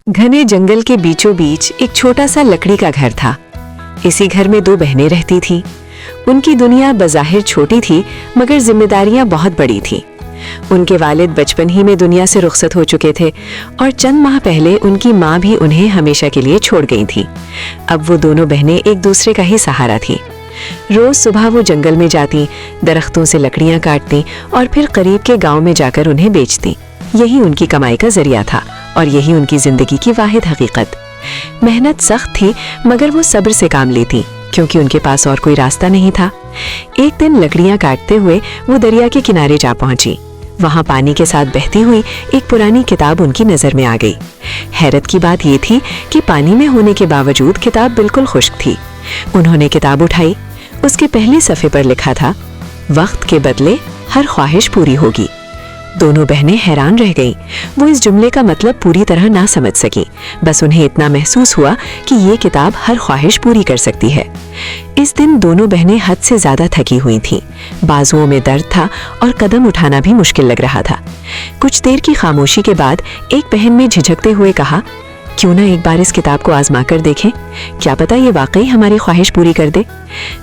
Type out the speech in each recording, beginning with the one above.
घने जंगल के बीचों बीच एक छोटा सा लकड़ी का घर था। इसी घर में दो बहनें रहती थीं। उनकी दुनिया बज़ाहिर छोटी थी, मगर जिम्मेदारियां बहुत बड़ी थीं। उनके वालिद बचपन ही में दुनिया से रुखसत हो चुके थे और चंद माह पहले उनकी माँ भी उन्हें हमेशा के लिए छोड़ गई थी। अब वो दोनों बहनें एक दूसरे का ही सहारा थीं। रोज सुबह वो जंगल में जाती, दरख्तों से लकड़ियां काटती और फिर करीब के गांव में जाकर उन्हें बेचती। यही उनकी कमाई का जरिया था और यही उनकी जिंदगी की वाहिद हकीकत। मेहनत सख्त थी, मगर वो सब्र से काम लेती, क्योंकि उनके पास और कोई रास्ता नहीं था। एक दिन लकड़ियां काटते हुए वो दरिया के किनारे जा पहुंची। वहां पानी के साथ बहती हुई एक पुरानी किताब उनकी नजर में आ गई। हैरत की बात ये थी कि पानी में होने के बावजूद किताब बिल्कुल खुश्क थी। उन्होंने किताब उठाई। उसके पहले सफ़े पर लिखा था, वक्त के बदले हर ख्वाहिश पूरी होगी। दोनों बहनें हैरान रह गईं। वो इस जुमले का मतलब पूरी तरह ना समझ सकीं, बस उन्हें इतना महसूस हुआ कि ये किताब हर ख्वाहिश पूरी कर सकती है। इस दिन दोनों बहनें हद से ज्यादा थकी हुई थीं। बाजुओं में दर्द था और कदम उठाना भी मुश्किल लग रहा था। कुछ देर की खामोशी के बाद एक बहन ने झिझकते हुए कहा, क्यों ना एक बार इस किताब को आजमा कर देखें, क्या पता ये वाकई हमारी ख्वाहिश पूरी कर दे।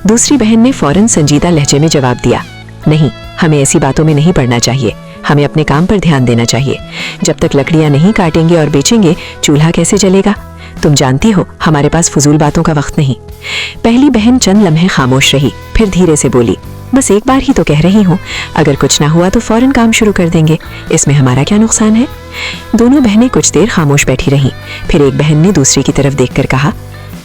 दूसरी बहन ने फौरन संजीदा लहजे में जवाब दिया, नहीं, हमें ऐसी बातों में नहीं पड़ना चाहिए। हमें अपने काम पर ध्यान देना चाहिए। जब तक लकड़ियां नहीं काटेंगे और बेचेंगे, चूल्हा कैसे जलेगा? तुम जानती हो, हमारे पास फजूल बातों का वक्त नहीं। पहली बहन चंद लम्हे खामोश रही, फिर धीरे से बोली, बस एक बार ही तो कह रही हूँ, अगर कुछ ना हुआ तो फौरन काम शुरू कर देंगे, इसमें हमारा क्या नुकसान है। दोनों बहनें कुछ देर खामोश बैठी रहीं। फिर एक बहन ने दूसरी की तरफ देखकर कहा,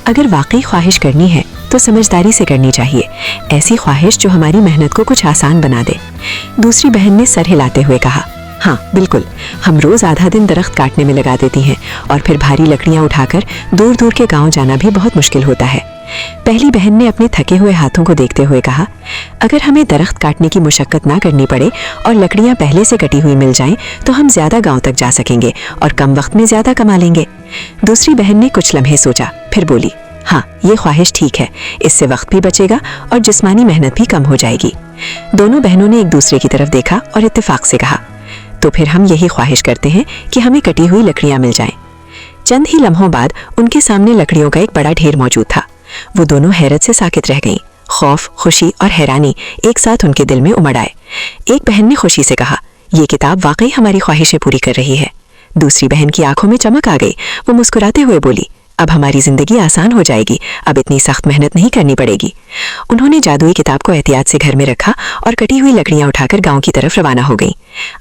अगर वाकई ख्वाहिश करनी है तो समझदारी से करनी चाहिए, ऐसी ख्वाहिश जो हमारी मेहनत को कुछ आसान बना दे। दूसरी बहन ने सर हिलाते हुए कहा, हाँ बिल्कुल, हम रोज आधा दिन दरख्त काटने में लगा देती हैं और फिर भारी लकड़ियां उठाकर दूर दूर के गांव जाना भी बहुत मुश्किल होता है। पहली बहन ने अपने थके हुए हाथों को देखते हुए कहा, अगर हमें दरख्त काटने की मुशक्कत ना करनी पड़े और लकड़ियां पहले से कटी हुई मिल जाएं, तो हम ज्यादा गांव तक जा सकेंगे और कम वक्त में ज्यादा कमा लेंगे। दूसरी बहन ने कुछ लम्हे सोचा, फिर बोली, हाँ ये ख्वाहिश ठीक है, इससे वक्त भी बचेगा और जिस्मानी मेहनत भी कम हो जाएगी। दोनों बहनों ने एक दूसरे की तरफ देखा और इत्तेफाक से कहा, तो फिर हम यही ख्वाहिश करते हैं कि हमें कटी हुई लकड़ियां मिल जाएं। चंद ही लम्हों बाद उनके सामने लकड़ियों का एक बड़ा ढेर मौजूद था। वो दोनों हैरत से साकित रह गईं। खौफ, खुशी और हैरानी एक साथ उनके दिल में उमड़ आए। एक बहन ने खुशी से कहा, ये किताब वाकई हमारी ख्वाहिशें पूरी कर रही है। दूसरी बहन की आंखों में चमक आ गई। वो मुस्कुराते हुए बोली, अब हमारी जिंदगी आसान हो जाएगी, अब इतनी सख्त मेहनत नहीं करनी पड़ेगी। उन्होंने जादुई किताब को एहतियात से घर में रखा और कटी हुई लकड़ियां उठाकर गांव की तरफ रवाना हो गईं।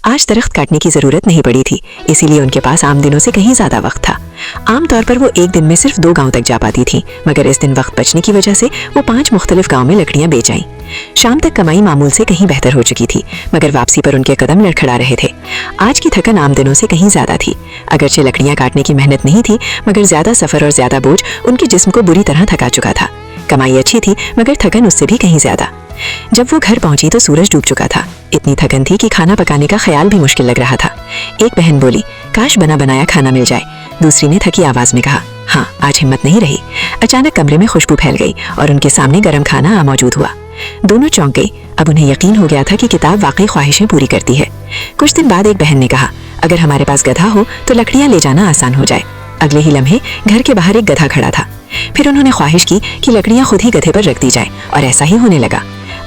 आज दरख्त काटने की जरूरत नहीं पड़ी थी, इसीलिए उनके पास आम दिनों से कहीं ज्यादा वक्त था। आमतौर पर वो एक दिन में सिर्फ 2 गांव तक जा पाती थी, मगर इस दिन वक्त बचने की वजह से वो 5 मुख्तलिफ गांव में लकड़ियां बेच आईं। शाम तक कमाई मामूल से कहीं बेहतर हो चुकी थी, मगर वापसी पर उनके कदम लड़खड़ा रहे थे। आज की थकन आम दिनों से कहीं ज्यादा थी। अगरचे लकड़ियां काटने की मेहनत नहीं थी, मगर ज्यादा सफर और ज्यादा बोझ उनके जिस्म को बुरी तरह थका चुका था। कमाई अच्छी थी, मगर थकन उससे भी कहीं ज्यादा। जब वो घर पहुंची तो सूरज डूब चुका था। इतनी थकन थी कि खाना पकाने का ख्याल भी मुश्किल लग रहा था। एक बहन बोली, काश बना बनाया खाना मिल जाए। दूसरी ने थकी आवाज में कहा, हाँ आज हिम्मत नहीं रही। अचानक कमरे में खुशबू फैल गई और उनके सामने गर्म खाना मौजूद हुआ। दोनों चौंक गई। अब उन्हें यकीन हो गया था कि किताब वाकई ख्वाहिशें पूरी करती है। कुछ दिन बाद एक बहन ने कहा, अगर हमारे पास गधा हो तो लकड़ियां ले जाना आसान हो जाए। अगले ही लम्हे घर के बाहर एक गधा खड़ा था। फिर उन्होंने ख्वाहिश की कि लकड़ियां खुद ही गधे पर रख दी जाए, और ऐसा ही होने लगा।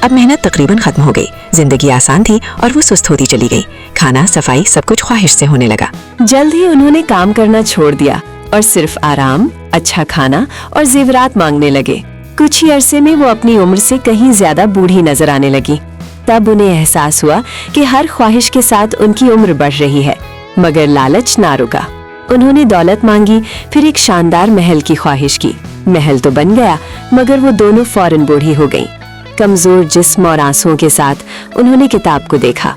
अब मेहनत तकरीबन खत्म हो गई, जिंदगी आसान थी और वो सुस्त होती चली गई। खाना, सफाई, सब कुछ ख्वाहिश से होने लगा। जल्द ही उन्होंने काम करना छोड़ दिया और सिर्फ आराम, अच्छा खाना और जेवरात मांगने लगे। कुछ ही अरसे में वो अपनी उम्र से कहीं ज्यादा बूढ़ी नजर आने लगी। तब उन्हें एहसास हुआ कि हर ख्वाहिश के साथ उनकी उम्र बढ़ रही है, मगर लालच ना रुका। उन्होंने दौलत मांगी, फिर एक शानदार महल की ख्वाहिश की। महल तो बन गया, मगर वो दोनों फौरन बूढ़ी हो गईं। कमजोर जिस्म और आंसुओं के साथ उन्होंने किताब को देखा।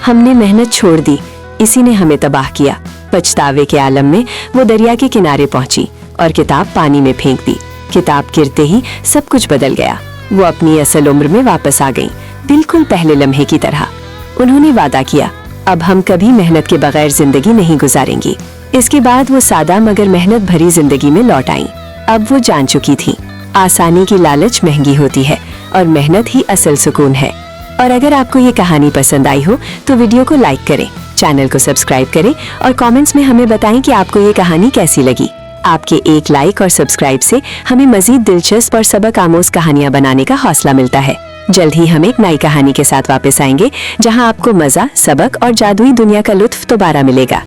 हमने मेहनत छोड़ दी, इसी ने हमें तबाह किया। पछतावे के आलम में वो दरिया के किनारे पहुंची और किताब पानी में फेंक दी। किताब गिरते ही सब कुछ बदल गया। वो अपनी असल उम्र में वापस आ गईं, बिल्कुल पहले लम्हे की तरह। उन्होंने वादा किया, अब हम कभी मेहनत के बगैर जिंदगी नहीं गुजारेंगी। इसके बाद वो सादा मगर मेहनत भरी जिंदगी में लौट आईं। अब वो जान चुकी थी, आसानी की लालच महंगी होती है और मेहनत ही असल सुकून है। और अगर आपको ये कहानी पसंद आई हो तो वीडियो को लाइक करें, चैनल को सब्सक्राइब करें और कमेंट्स में हमें बताएं कि आपको ये कहानी कैसी लगी। आपके एक लाइक और सब्सक्राइब से हमें मजीद दिलचस्प और सबक आमोज कहानियां बनाने का हौसला मिलता है। जल्द ही हम एक नई कहानी के साथ वापस आएंगे, जहां आपको मजा, सबक और जादुई दुनिया का लुत्फ दोबारा मिलेगा।